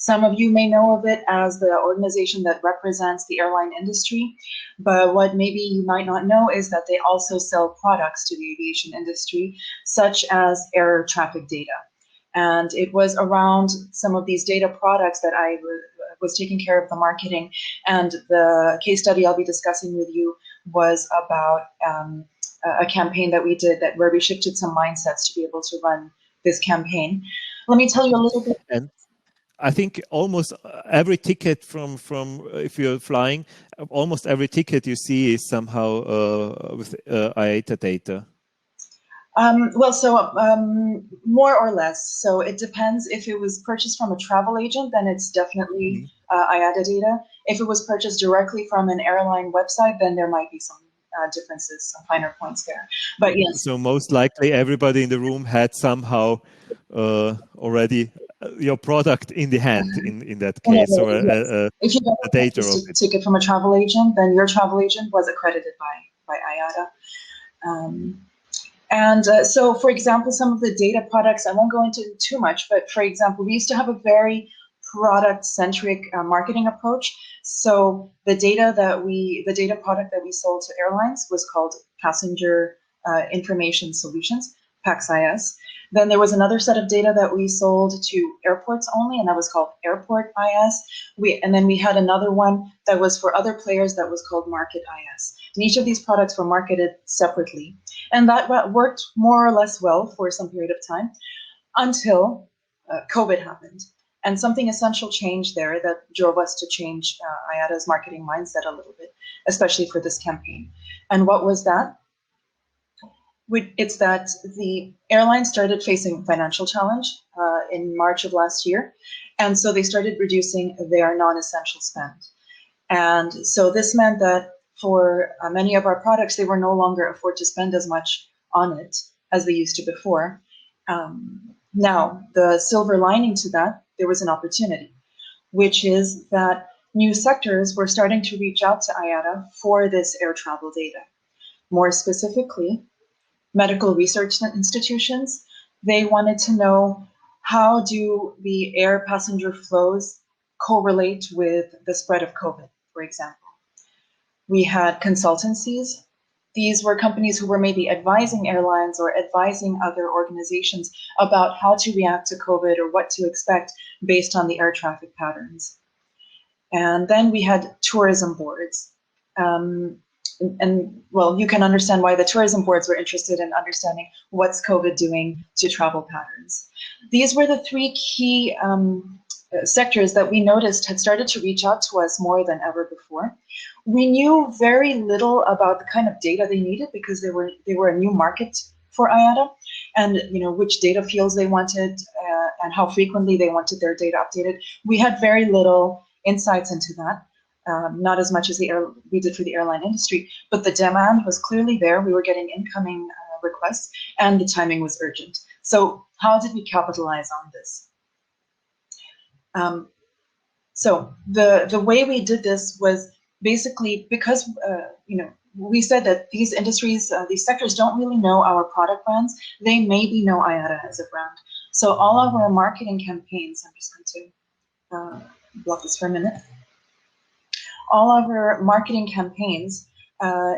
Some of you may know of it as the organization that represents the airline industry, but what maybe you might not know is that they also sell products to the aviation industry, such as air traffic data. And it was around some of these data products that I was taking care of the marketing. And the case study I'll be discussing with you was about a campaign that we did where we shifted some mindsets to be able to run this campaign. Let me tell you a little bit. And I think almost every ticket from if you're flying, almost every ticket you see is somehow with IATA data. More or less. So it depends. If it was purchased from a travel agent, then it's definitely IATA data. If it was purchased directly from an airline website, then there might be some differences, some finer points there. But yes. So most likely everybody in the room had somehow already your product in the hand in that case, or if you got a data ticket from a travel agent, then your travel agent was accredited by IATA. So, for example, some of the data products, I won't go into too much, but for example, we used to have a very product-centric marketing approach. So the data product that we sold to airlines was called Passenger Information Solutions, PAX-IS. Then there was another set of data that we sold to airports only, and that was called Airport IS. And then we had another one that was for other players that was called Market IS. And each of these products were marketed separately. And that worked more or less well for some period of time until COVID happened. And something essential changed there that drove us to change IATA's marketing mindset a little bit, especially for this campaign. And what was that? It's that the airlines started facing financial challenge in March of last year. And so they started reducing their non-essential spend. And so this meant that for many of our products, they were no longer afford to spend as much on it as they used to before. Now, the silver lining to that, there was an opportunity, which is that new sectors were starting to reach out to IATA for this air travel data. More specifically, medical research institutions, they wanted to know how do the air passenger flows correlate with the spread of COVID, for example. We had consultancies. These were companies who were maybe advising airlines or advising other organizations about how to react to COVID or what to expect based on the air traffic patterns. And then we had tourism boards. Well, you can understand why the tourism boards were interested in understanding what's COVID doing to travel patterns. These were the three key sectors that we noticed had started to reach out to us more than ever before. We knew very little about the kind of data they needed because they were a new market for IATA, and which data fields they wanted and how frequently they wanted their data updated. We had very little insights into that. Not as much as we did for the airline industry, but the demand was clearly there. We were getting incoming requests, and the timing was urgent. So how did we capitalize on this? So the way we did this was basically because we said that these industries, these sectors don't really know our product brands. They maybe know IATA as a brand. So all of our marketing campaigns, I'm just going to block this for a minute. All of our marketing campaigns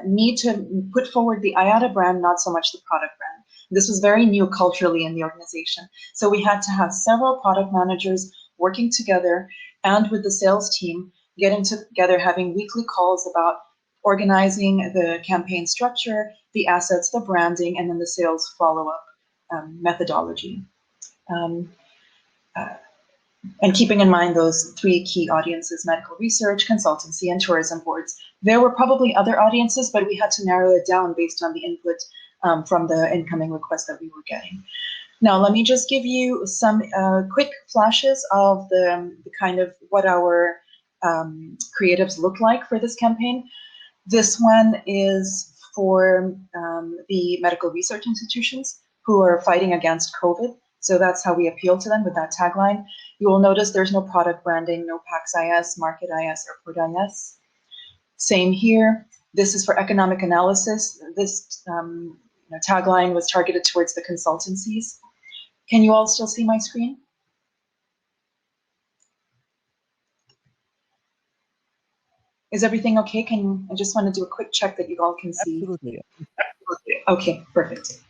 need to put forward the IATA brand, not so much the product brand. This was very new culturally in the organization. So we had to have several product managers working together and with the sales team, getting together, having weekly calls about organizing the campaign structure, the assets, the branding, and then the sales follow-up methodology. And keeping in mind those three key audiences, medical research, consultancy, and tourism boards. There were probably other audiences, but we had to narrow it down based on the input from the incoming requests that we were getting. Now, let me just give you some quick flashes of the kind of what our creatives look like for this campaign. This one is for the medical research institutions who are fighting against COVID. So that's how we appeal to them with that tagline. You will notice there's no product branding, no PAX-IS, Market IS, Airport IS. Same here. This is for economic analysis. This tagline was targeted towards the consultancies. Can you all still see my screen? Is everything okay? I just want to do a quick check that you all can see. Absolutely. Okay, perfect.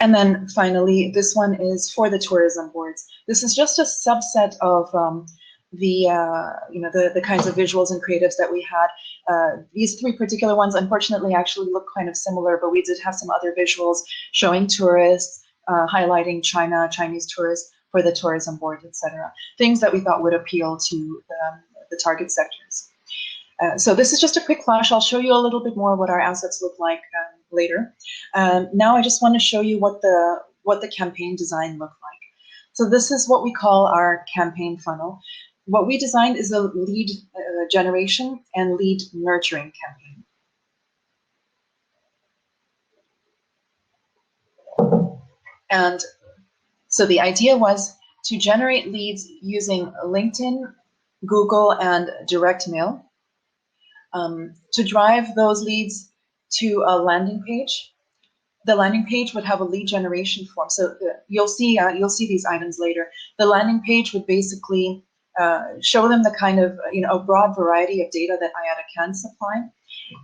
And then finally, this one is for the tourism boards. This is just a subset of the kinds of visuals and creatives that we had. These three particular ones, unfortunately, actually look kind of similar, but we did have some other visuals showing tourists, highlighting China, Chinese tourists for the tourism board, etc. Things that we thought would appeal to the target sectors. So this is just a quick flash. I'll show you a little bit more what our assets look like later. Now I just want to show you what the campaign design looked like. So this is what we call our campaign funnel. What we designed is a lead generation and lead nurturing campaign. And so the idea was to generate leads using LinkedIn, Google, and direct mail. To drive those leads to a landing page. The landing page would have a lead generation form. So you'll see these items later. The landing page would basically show them the kind of a broad variety of data that IATA can supply,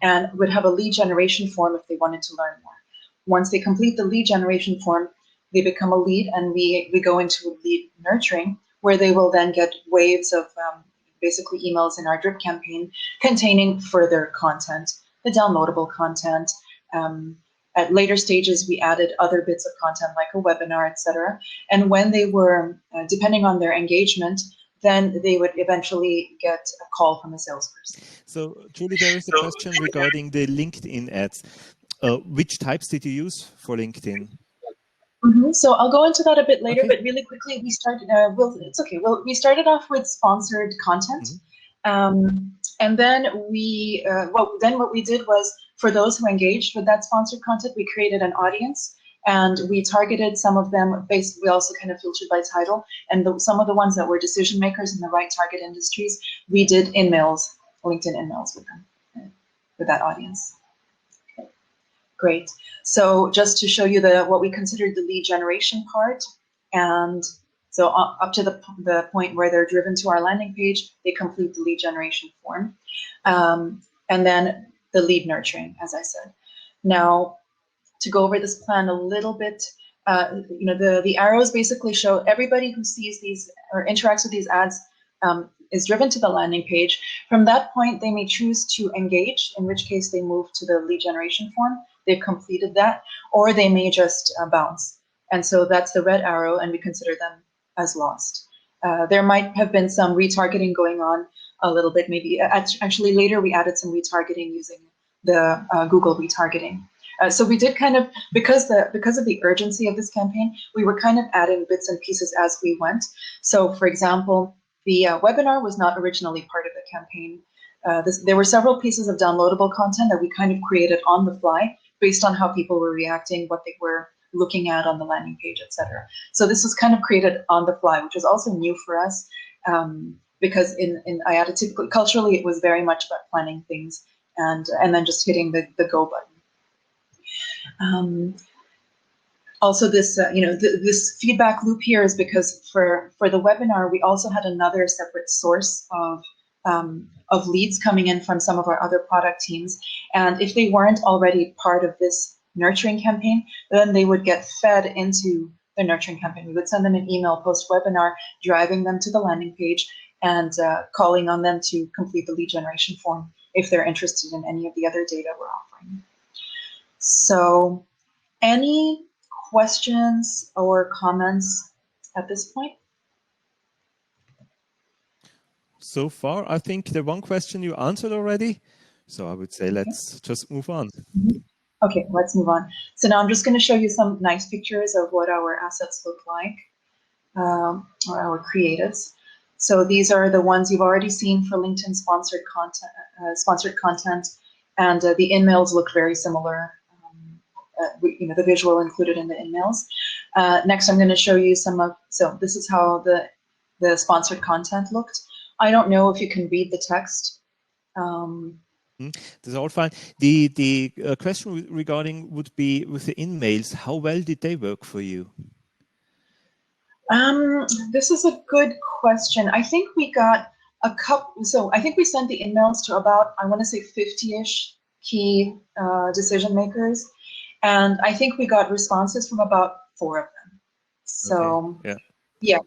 and would have a lead generation form if they wanted to learn more. Once they complete the lead generation form, they become a lead, and we go into lead nurturing, where they will then get waves of basically emails in our drip campaign containing further content, the downloadable content. At later stages, we added other bits of content like a webinar, etc. And when they were, depending on their engagement, then they would eventually get a call from a salesperson. So, Julie, there is a question regarding the LinkedIn ads. Which types did you use for LinkedIn? So I'll go into that a bit later, but really quickly, we started. It's okay. Well, we started off with sponsored content, and then what we did was, for those who engaged with that sponsored content, we created an audience, and we targeted some of them. We also kind of filtered by title, and some of the ones that were decision makers in the right target industries, we did in-mails, LinkedIn in-mails with them, with that audience. Great. So just to show you what we considered the lead generation part, and so up to the point where they're driven to our landing page, they complete the lead generation form, and then the lead nurturing, as I said. Now, to go over this plan a little bit, the arrows basically show everybody who sees these or interacts with these ads is driven to the landing page. From that point, they may choose to engage, in which case they move to the lead generation form. They've completed that, or they may just bounce. And so that's the red arrow, and we consider them as lost. There might have been some retargeting going on a little bit, maybe. Actually, later we added some retargeting using the Google retargeting. So we did kind of, because of the urgency of this campaign, we were kind of adding bits and pieces as we went. So, for example, the webinar was not originally part of the campaign. There were several pieces of downloadable content that we kind of created on the fly based on how people were reacting, what they were looking at on the landing page, etc. So this was kind of created on the fly, which was also new for us, because in IATA, typically, culturally, it was very much about planning things and then just hitting the go button. Also, this this feedback loop here is because for the webinar, we also had another separate source of leads coming in from some of our other product teams. And if they weren't already part of this nurturing campaign, then they would get fed into the nurturing campaign. We would send them an email post-webinar, driving them to the landing page and calling on them to complete the lead generation form if they're interested in any of the other data we're offering. So any questions or comments at this point? So far, I think the one question you answered already. So I would say let's just move on. Okay, let's move on. So now I'm just going to show you some nice pictures of what our assets look like, or our creatives. So these are the ones you've already seen for LinkedIn sponsored content, and the in-mails look very similar. The visual included in the in-mails. Next, I'm going to show you so this is how the sponsored content looked. I don't know if you can read the text. That's all fine. The question regarding would be with the in-mails, how well did they work for you? This is a good question. I think we got a couple. So I think we sent the emails to about, I want to say 50-ish key decision makers, and I think we got responses from about 4 of them. So Okay. yeah,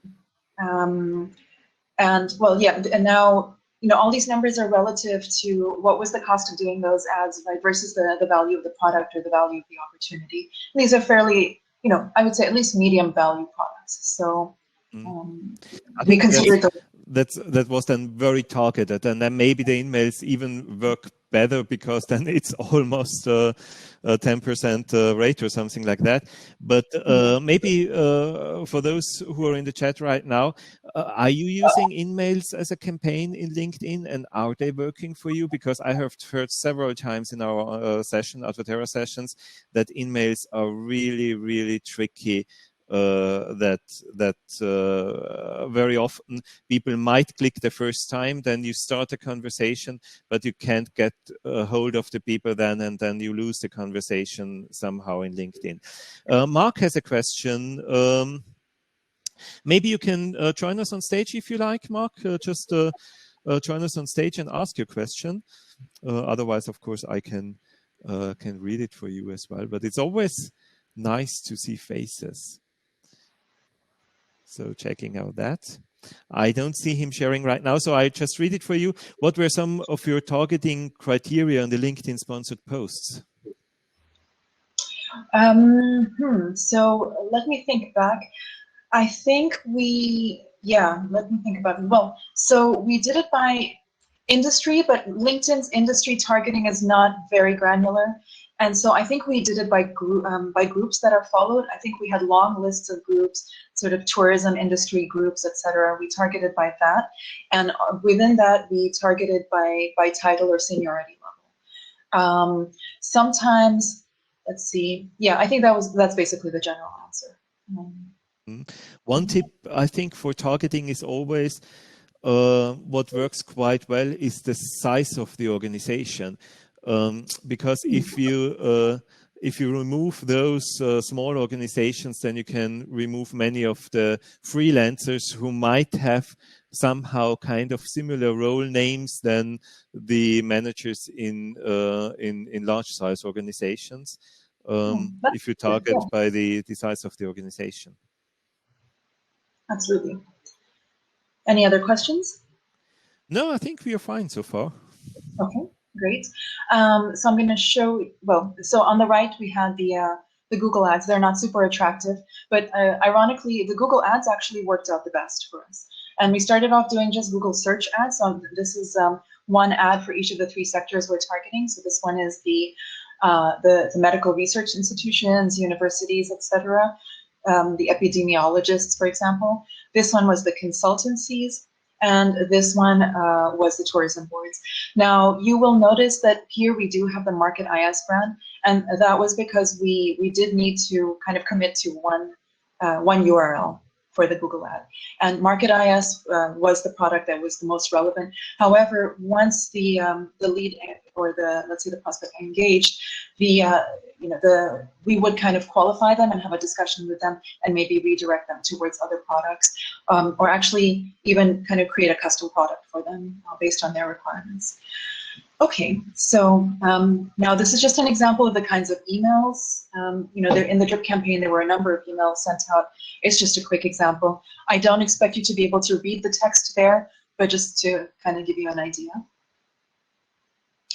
and well, yeah, and now all these numbers are relative to what was the cost of doing those ads, right, versus the value of the product or the value of the opportunity. And these are fairly, I would say at least medium value products. So I we think consider that was then very targeted, and then maybe the emails even work better because then it's almost a 10% rate or something like that. But maybe for those who are in the chat right now, are you using emails as a campaign in LinkedIn, and are they working for you? Because I have heard several times in our Advertera sessions, that emails are really, really tricky. That very often people might click the first time, then you start a conversation, but you can't get a hold of the people then, and then you lose the conversation somehow in LinkedIn. Mark has a question. Maybe you can join us on stage if you like, Mark. Just join us on stage and ask your question. Otherwise, of course, I can read it for you as well. But it's always nice to see faces. So checking out that. I don't see him sharing right now, so I just read it for you. What were some of your targeting criteria on the LinkedIn sponsored posts? So let me think back. I think let me think about it. Well, so we did it by industry, but LinkedIn's industry targeting is not very granular. And so I think we did it by groups that are followed. I think we had long lists of groups, sort of tourism industry groups, etc. We targeted by that, and within that we targeted by title or seniority level. Sometimes, let's see. Yeah, I think that's basically the general answer. One tip I think for targeting is always what works quite well is the size of the organization. Because if you remove those small organizations, then you can remove many of the freelancers who might have somehow kind of similar role names than the managers in large size organizations. If you target by the size of the organization. Absolutely. Any other questions? No, I think we are fine so far. Okay. Great. So I'm going to show, so on the right, we had the Google ads. They're not super attractive, but ironically, the Google ads actually worked out the best for us. And we started off doing just Google search ads. So this is one ad for each of the 3 sectors we're targeting. So this one is the medical research institutions, universities, etc. The epidemiologists, for example. This one was the consultancies. And this one was the tourism boards. Now, you will notice that here we do have the Market IS brand, and that was because we did need to kind of commit to one URL for the Google ad. And Market IS was the product that was the most relevant. However, once the lead or let's say the prospect engaged, we would kind of qualify them and have a discussion with them and maybe redirect them towards other products, or actually even kind of create a custom product for them based on their requirements. Okay, so now this is just an example of the kinds of emails. In the drip campaign, there were a number of emails sent out. It's just a quick example. I don't expect you to be able to read the text there, but just to kind of give you an idea.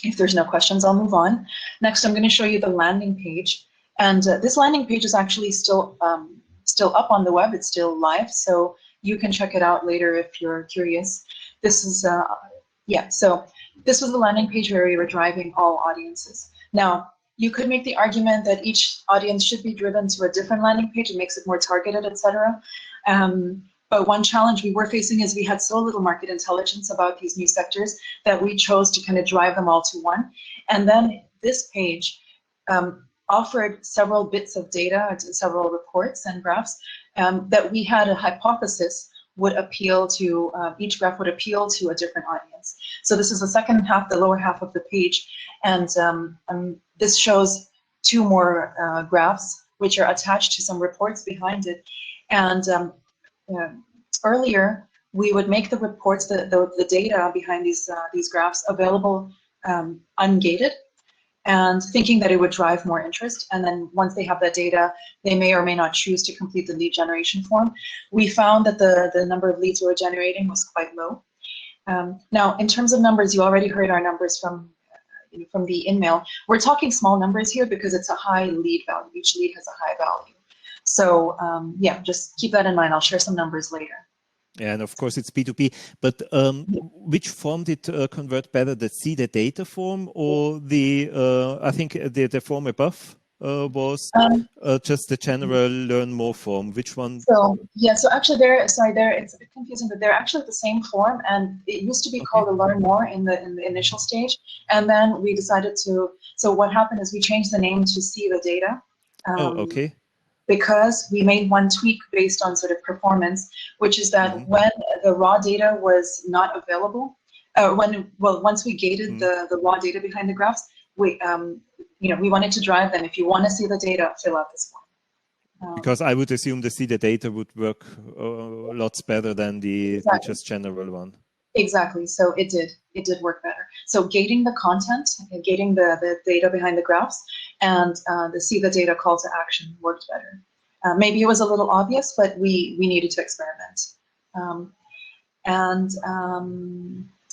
If there's no questions, I'll move on. Next, I'm going to show you the landing page. And this landing page is actually still up on the web. It's still live, so you can check it out later if you're curious. This is, so this was the landing page where we were driving all audiences. Now, you could make the argument that each audience should be driven to a different landing page. It makes it more targeted, etc. But one challenge we were facing is we had so little market intelligence about these new sectors that we chose to kind of drive them all to one. And then this page offered several bits of data, several reports and graphs that we had a hypothesis would appeal to, each graph would appeal to a different audience. So this is the second half, the lower half of the page. And this shows 2 more graphs, which are attached to some reports behind it. And earlier, we would make the reports, the data behind these graphs available ungated, and thinking that it would drive more interest. And then once they have that data, they may or may not choose to complete the lead generation form. We found that the number of leads we were generating was quite low. Now, in terms of numbers, you already heard our numbers from the InMail. We're talking small numbers here because it's a high lead value. Each lead has a high value. So yeah, just keep that in mind. I'll share some numbers later. Yeah, and of course it's B2B, but which form did convert better, the see the data form or the, I think the form above was just the general learn more form? Which one? So, yeah, so actually it's a bit confusing, but they're actually the same form, and it used to be called a learn more in the initial stage. And then we decided so what happened is we changed the name to see the data. Okay. Because we made one tweak based on sort of performance, which is that when the raw data was not available, once we gated the raw data behind the graphs, we wanted to drive them. If you want to see the data, fill out this form. Because I would assume the see the data would work lots better than the just general one. Exactly. So it did work better. So gating the content, gating the data behind the graphs, and the see the data call to action worked better. Maybe it was a little obvious, but we needed to experiment.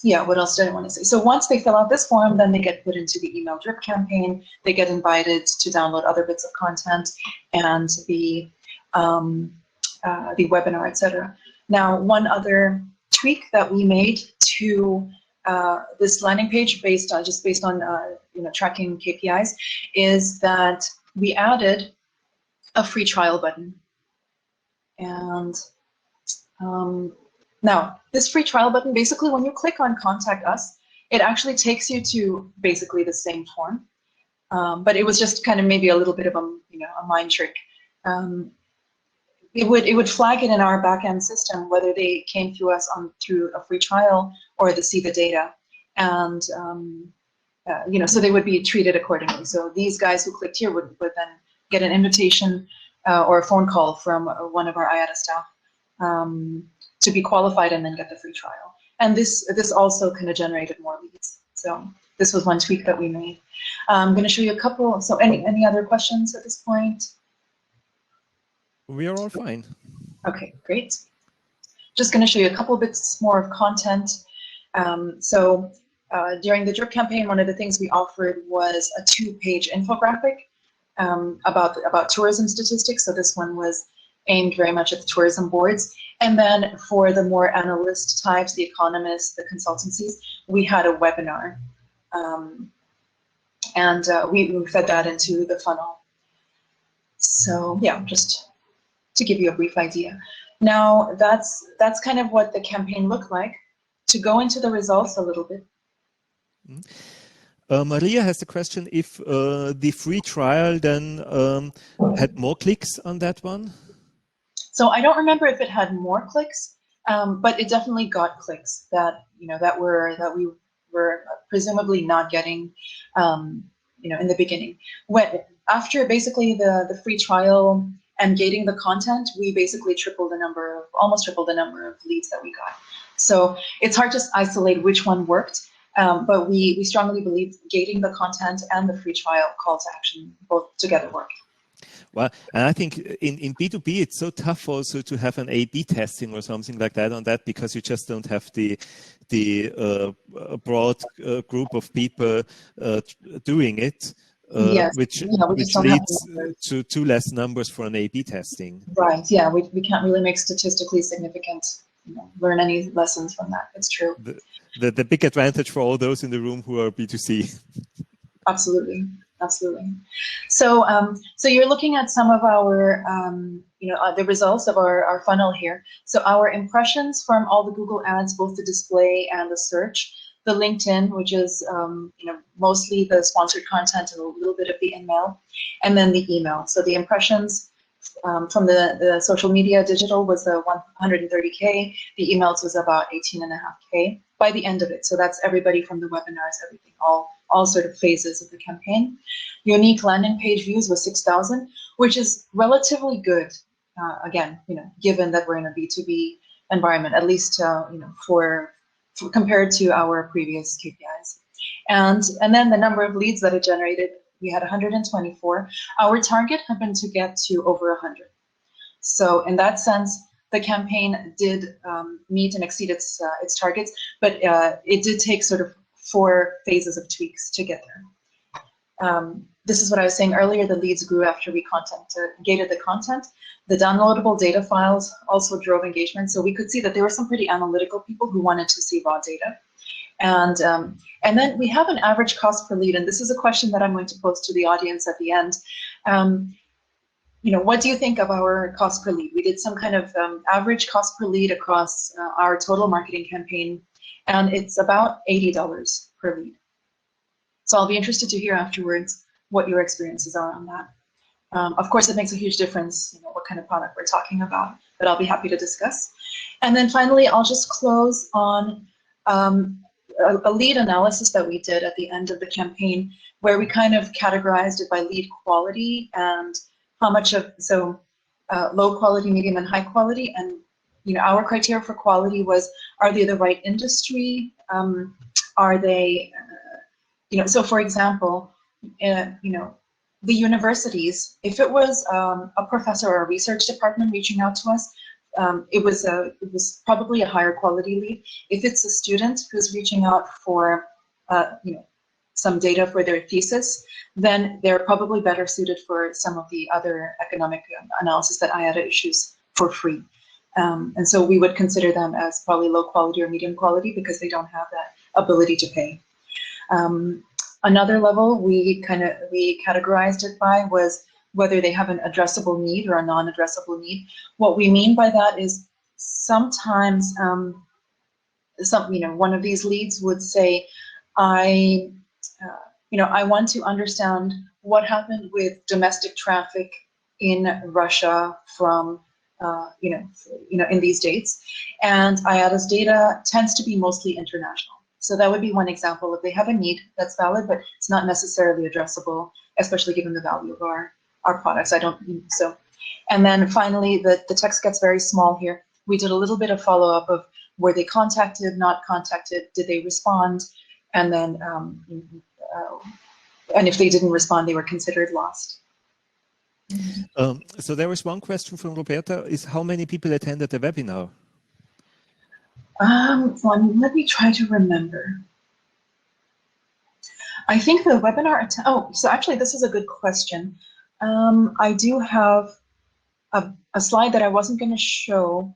Yeah, what else did I want to say? So once they fill out this form, then they get put into the email drip campaign. They get invited to download other bits of content and the webinar, etc. Now, one other tweak that we made to this landing page based on tracking KPIs is that we added a free trial button. And now this free trial button, basically when you click on contact us, it actually takes you to basically the same form. But it was just kind of maybe a little bit of a mind trick. It would flag it in our backend system whether they came through us through a free trial or the see the data, and so they would be treated accordingly. So these guys who clicked here would then get an invitation or a phone call from one of our IATA staff to be qualified and then get the free trial. And this also kind of generated more leads. So this was one tweak that we made. I'm going to show you a couple. So any other questions at this point? We are all fine. Okay, great. Just going to show you a couple bits more of content. During the drip campaign, one of the things we offered was a 2-page infographic about tourism statistics. So this one was aimed very much at the tourism boards. And then for the more analyst types, the economists, the consultancies, we had a webinar. We fed that into the funnel. So yeah, just to give you a brief idea. Now that's kind of what the campaign looked like. To go into the results a little bit. Maria has a question if the free trial then had more clicks on that one. So I don't remember if it had more clicks, but it definitely got clicks that we were presumably not getting in the beginning. After basically the free trial and gating the content, we basically almost tripled the number of leads that we got. So it's hard to isolate which one worked, but we strongly believe gating the content and the free trial call to action both together work. Well, and I think in B2B, it's so tough also to have an A/B testing or something like that on that, because you just don't have the broad group of people doing it. Yes. Which leads to less numbers for an A/B testing. Right. Yeah. We can't really make statistically significant, learn any lessons from that. It's true. The big advantage for all those in the room who are B2C. Absolutely. So you're looking at some of our, the results of our funnel here. So our impressions from all the Google ads, both the display and the search. The LinkedIn, which is mostly the sponsored content and a little bit of the InMail, and then the email. So the impressions from the social media digital was 130K. The emails was about 18.5K by the end of it. So that's everybody from the webinars, everything, all sort of phases of the campaign. Unique landing page views was 6,000, which is relatively good. Again, given that we're in a B2B environment, at least for compared to our previous KPIs. And then the number of leads that it generated, we had 124. Our target had been to get to over 100. So in that sense, the campaign did meet and exceed its targets, but it did take sort of 4 phases of tweaks to get there. This is what I was saying earlier. The leads grew after we gated the content. The downloadable data files also drove engagement. So we could see that there were some pretty analytical people who wanted to see raw data. And then we have an average cost per lead. And this is a question that I'm going to pose to the audience at the end. What do you think of our cost per lead? We did some kind of average cost per lead across our total marketing campaign, and it's about $80 per lead. So I'll be interested to hear afterwards what your experiences are on that. Of course, it makes a huge difference, what kind of product we're talking about, but I'll be happy to discuss. And then finally, I'll just close on a lead analysis that we did at the end of the campaign, where we kind of categorized it by lead quality and how much of, low quality, medium, and high quality. And our criteria for quality was, are they the right industry? Are they, so for example, the universities, if it was a professor or a research department reaching out to us, it was probably a higher quality lead. If it's a student who's reaching out for some data for their thesis, then they're probably better suited for some of the other economic analysis that IATA issues for free. And so we would consider them as probably low quality or medium quality because they don't have that ability to pay. Another level we categorized it by was whether they have an addressable need or a non-addressable need. What we mean by that is sometimes one of these leads would say, I want to understand what happened with domestic traffic in Russia from in these dates, and IATA's data tends to be mostly international. So that would be one example. If they have a need that's valid, but it's not necessarily addressable, especially given the value of our products. I don't think so. And then finally, the text gets very small here. We did a little bit of follow-up of were they contacted, not contacted, did they respond, and then and if they didn't respond, they were considered lost. So there was one question from Roberta, is how many people attended the webinar? Let me try to remember. I think the webinar, so actually this is a good question. I do have a slide that I wasn't going to show.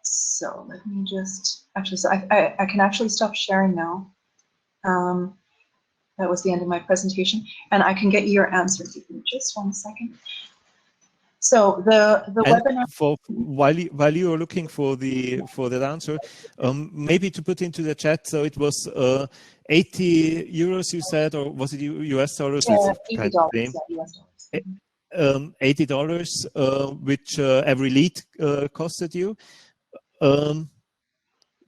So let me just, so I can actually stop sharing now. That was the end of my presentation, and I can get you your answers. Give me just 1 second. So the webinar. While you are looking for that answer, maybe to put into the chat. So it was 80 euros you said, or was it US dollars? $80, US dollars. $80, which every lead costed you.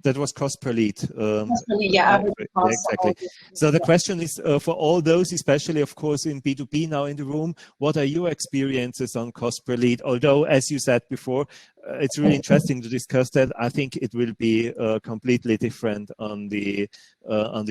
That was cost per lead. Yeah, exactly. So the question is for all those, especially of course in B2B now in the room, what are your experiences on cost per lead? Although, as you said before, it's really interesting to discuss that. I think it will be completely different on the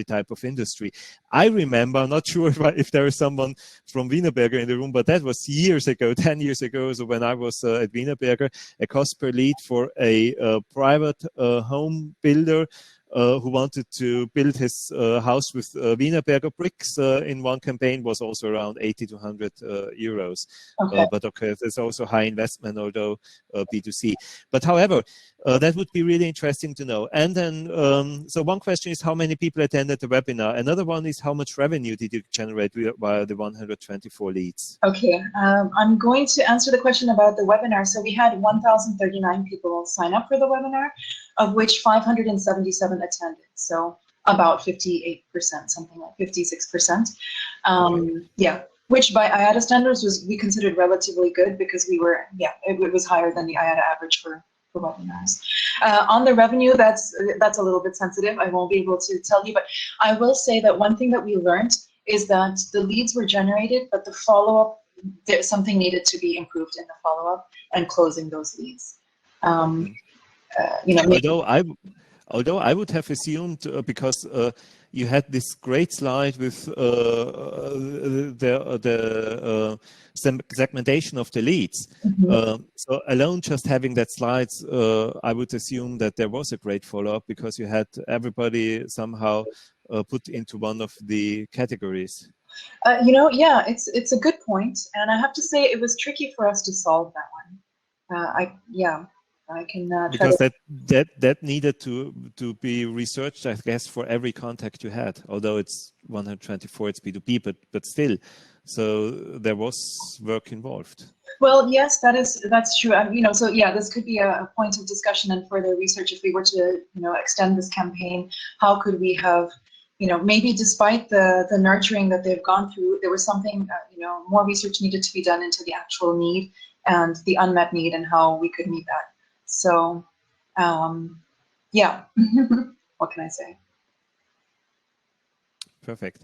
type of industry. I remember, I'm not sure if there is someone from Wienerberger in the room, but that was years ago, 10 years ago. So when I was at Wienerberger, a cost per lead for a private home builder who wanted to build his house with Wienerberger bricks in one campaign was also around 80 to 100 euros. Okay. But okay, there's also high investment, although B2C. But however, that would be really interesting to know. And then, so one question is how many people attended the webinar? Another one is how much revenue did you generate via the 124 leads? Okay, I'm going to answer the question about the webinar. So we had 1,039 people sign up for the webinar, of which 577 attended. So about 58%, something like 56%. Yeah, which by IATA standards was we considered relatively good because we were, it was higher than the IATA average for webinars. On the revenue, that's a little bit sensitive. I won't be able to tell you, but I will say that one thing that we learned is that the leads were generated, but the follow-up something needed to be improved in the follow-up and closing those leads. Although I would have assumed, because you had this great slide with the segmentation of the leads. So alone just having that slides, I would assume that there was a great follow-up because you had everybody somehow put into one of the categories. Yeah, it's a good point, and I have to say it was tricky for us to solve that one. I can because that needed to be researched, I guess, for every contact you had. Although it's 124, it's B2B, but still, so there was work involved. Well, yes, that's true. So yeah, this could be a point of discussion and further research if we were to, extend this campaign. How could we have, maybe despite the nurturing that they've gone through, there was something, more research needed to be done into the actual need and the unmet need and how we could meet that. So, yeah, what can I say? Perfect.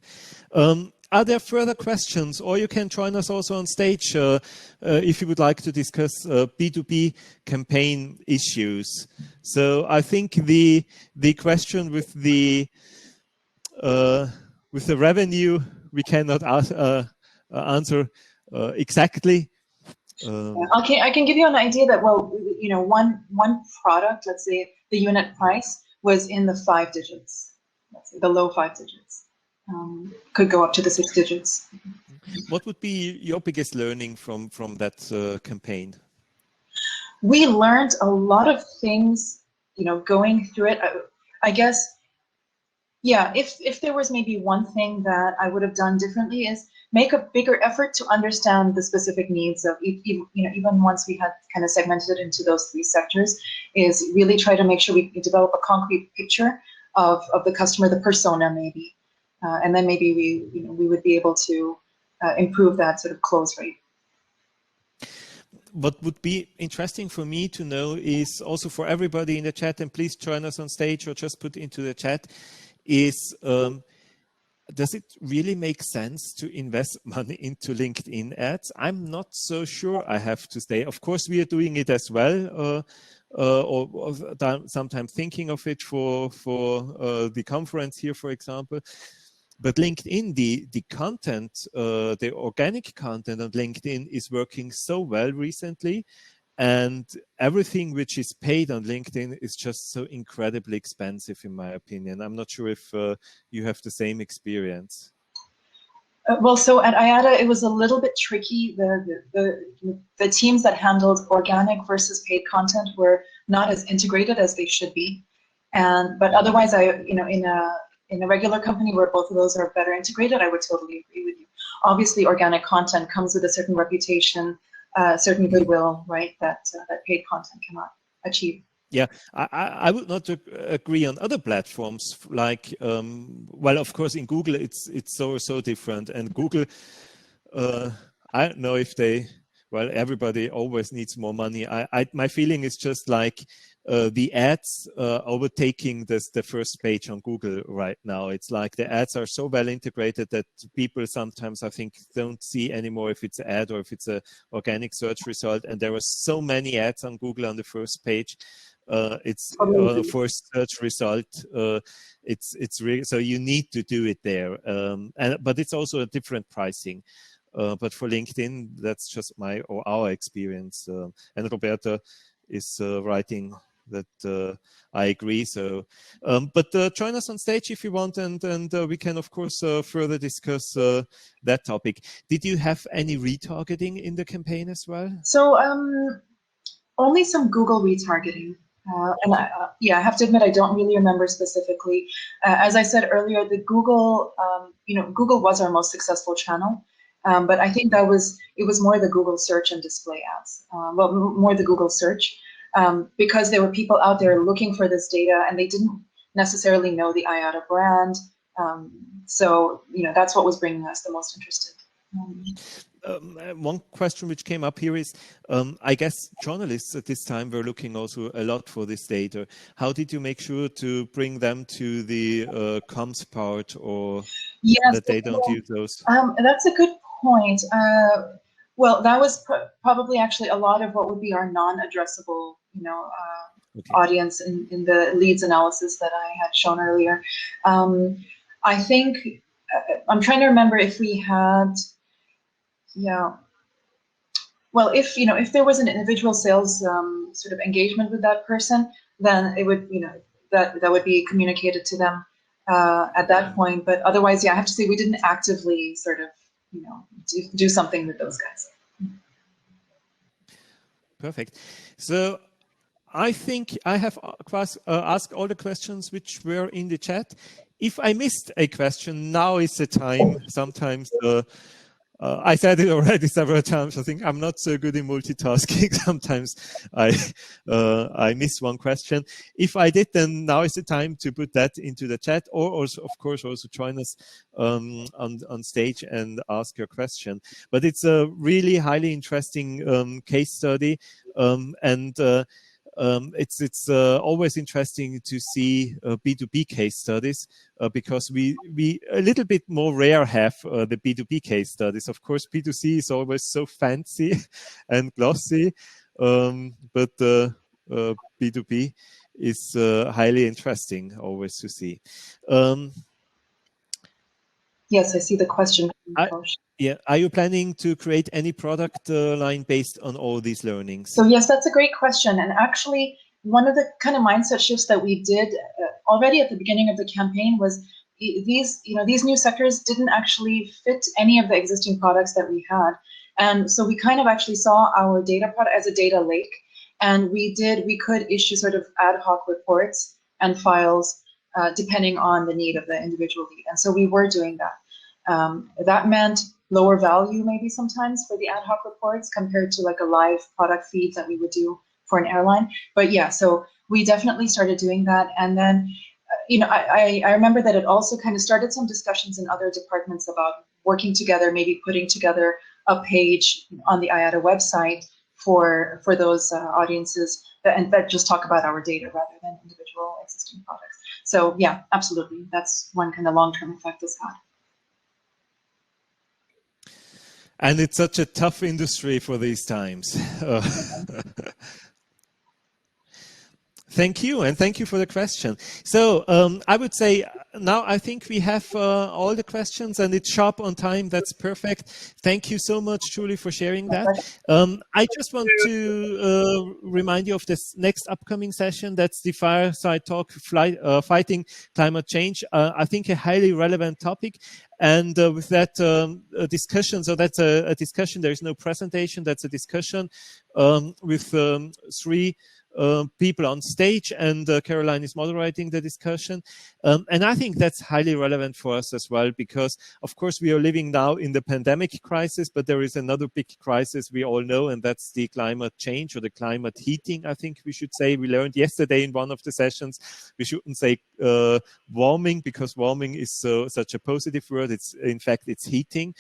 Are there further questions, or you can join us also on stage if you would like to discuss B2B campaign issues. So I think the question with the revenue we cannot answer exactly. Okay, I can give you an idea that, well, one product, let's say the unit price was in the 5 digits, let's say the low 5 digits. Could go up to the 6 digits. What would be your biggest learning from that campaign? We learned a lot of things, going through it. I guess, yeah, if there was maybe one thing that I would have done differently is make a bigger effort to understand the specific needs of, even once we had kind of segmented it into those 3 sectors, is really try to make sure we develop a concrete picture of the customer, the persona maybe. And then maybe we would be able to improve that sort of close rate. What would be interesting for me to know is also for everybody in the chat, and please join us on stage or just put into the chat, is does it really make sense to invest money into LinkedIn ads? I'm not so sure, I have to say. Of course, we are doing it as well. Or sometimes thinking of it for the conference here, for example. But LinkedIn, the content, the organic content on LinkedIn is working so well recently, and everything which is paid on LinkedIn is just so incredibly expensive, in my opinion. I'm not sure if you have the same experience. Well, so at IATA, it was a little bit tricky. The teams that handled organic versus paid content were not as integrated as they should be, but otherwise, in a regular company where both of those are better integrated, I would totally agree with you. Obviously, organic content comes with a certain reputation, certain goodwill, right? That paid content cannot achieve. Yeah, I would not agree on other platforms like, well, of course, in Google, it's so different. And Google, I don't know if well, everybody always needs more money. My feeling is just like the ads overtaking the first page on Google right now. It's like the ads are so well integrated that people sometimes, I think, don't see anymore if it's an ad or if it's an organic search result. And there are so many ads on Google on the first page. It's for a search result. It's really, so you need to do it there. But it's also a different pricing. But for LinkedIn, that's just our experience. And Roberta is writing that I agree. So, but join us on stage if you want, and we can, of course, further discuss that topic. Did you have any retargeting in the campaign as well? So, only some Google retargeting. And I have to admit, I don't really remember specifically. As I said earlier, the Google, Google was our most successful channel. But I think it was more the Google search and display ads. Well, more the Google search, because there were people out there looking for this data and they didn't necessarily know the IATA brand. So, that's what was bringing us the most interested. One question which came up here is, I guess journalists at this time were looking also a lot for this data. How did you make sure to bring them to the comms part, or that they don't use those? That's a good point. Well, that was probably actually a lot of what would be our non-addressable, audience in the leads analysis that I had shown earlier. I think I'm trying to remember if we had, well, if there was an individual sales sort of engagement with that person, then it would, that would be communicated to them at that point. But otherwise, I have to say we didn't actively sort of, do something with those guys. Perfect. So I think I have asked all the questions which were in the chat. If I missed a question, now is the time. Sometimes I said it already several times. I think I'm not so good in multitasking. Sometimes I miss one question. If I did, then now is the time to put that into the chat, or also, of course, also join us on stage and ask your question. But it's a really highly interesting case study, and it's always interesting to see B2B case studies because we a little bit more rare have the B2B case studies. Of course, B2C is always so fancy and glossy, but B2B is highly interesting always to see. Yes, I see the question. Yeah, are you planning to create any product line based on all these learnings? So yes, that's a great question. And actually, one of the kind of mindset shifts that we did already at the beginning of the campaign was these new sectors didn't actually fit any of the existing products that we had. And so we kind of actually saw our data product as a data lake. And we could issue sort of ad hoc reports and files depending on the need of the individual lead. And so we were doing that. That meant lower value maybe sometimes for the ad hoc reports compared to like a live product feed that we would do for an airline. But yeah, so we definitely started doing that. And then, I remember that it also kind of started some discussions in other departments about working together, maybe putting together a page on the IATA website for those audiences that just talk about our data rather than individual existing products. So yeah, absolutely. That's one kind of long-term effect this had. And it's such a tough industry for these times. Thank you, and thank you for the question. So I would say now I think we have all the questions, and it's sharp on time. That's perfect. Thank you so much, Julie, for sharing that. I just want to remind you of this next upcoming session. That's the Fireside Talk, Fighting Climate Change. I think a highly relevant topic. And with that discussion, so that's a discussion. There is no presentation. That's a discussion with three people on stage, and Caroline is moderating the discussion. And I think that's highly relevant for us as well, because of course we are living now in the pandemic crisis, but there is another big crisis we all know, and that's the climate change or the climate heating, I think we should say. We learned yesterday in one of the sessions, we shouldn't say warming, because warming is such a positive word. It's, in fact, it's heating.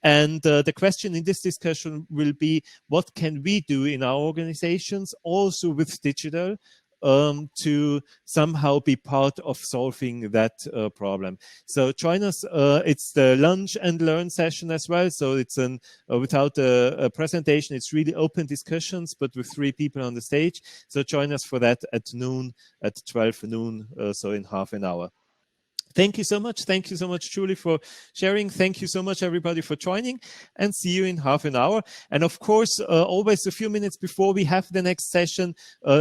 And the question in this discussion will be, what can we do in our organizations, also with digital, to somehow be part of solving that problem. So join us. It's the lunch and learn session as well. So it's without a presentation. It's really open discussions, but with 3 people on the stage. So join us for that at noon, at 12 noon, so in half an hour. Thank you so much. Thank you so much, Julie, for sharing. Thank you so much, everybody, for joining, and see you in half an hour. And of course, always a few minutes before we have the next session,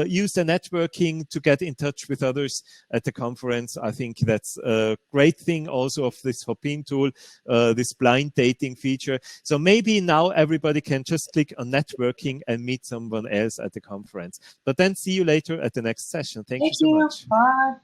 use the networking to get in touch with others at the conference. I think that's a great thing also of this Hopin tool, this blind dating feature. So maybe now everybody can just click on networking and meet someone else at the conference. But then see you later at the next session. Thank you so much. Bye.